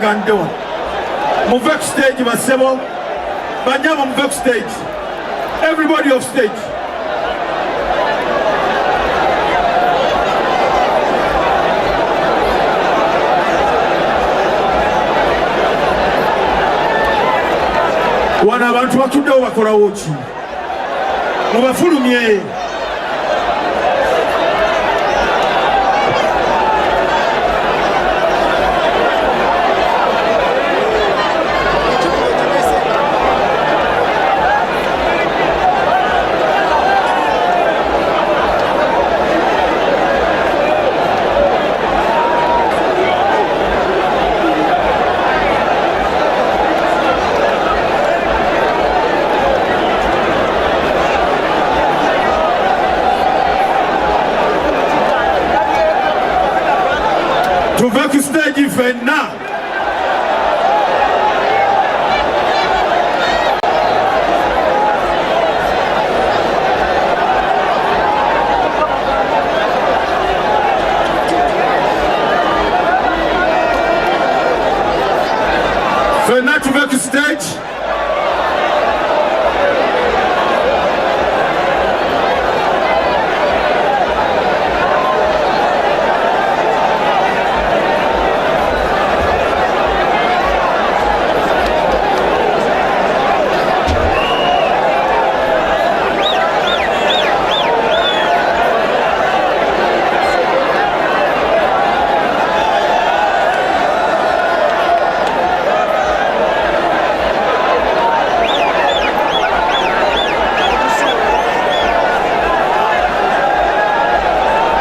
Gandon. Move up stage, Masebo. Banyama, move up stage. Everybody off stage. Wana abantu batuddewo bakolawo ki? Mubafulumye. Tuve ku stage fenna. Fenna tuve ku stage.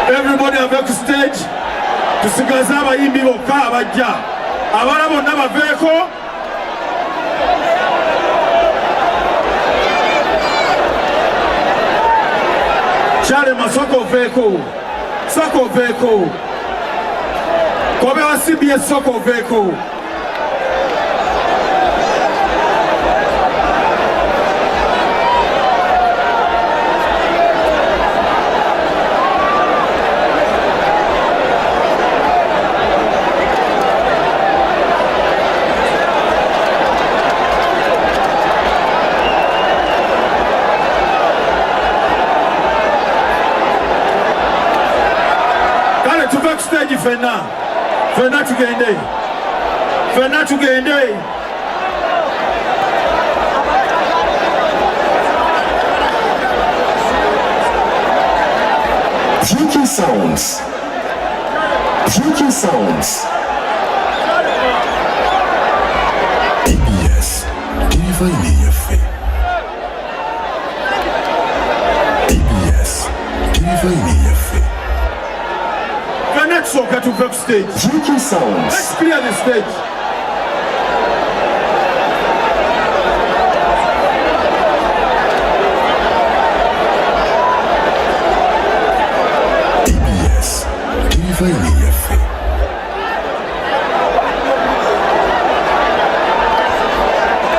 Everybody have stage. Tusigaze abayimbi bokka abajja. Abala bonna baveeko. Chale masoko veeko. Soko veeko. Kobe wa CBS soko veeko. To backstage Fenna tugende. Fenna tugende. Future Sounds. Future Sounds. ABS. Diva Inefe. ABS. Diva Inefe. Let's go to backstage. Future Sounds. Let's clear the stage. ABS. Diva Inefe.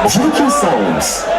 Future Sounds.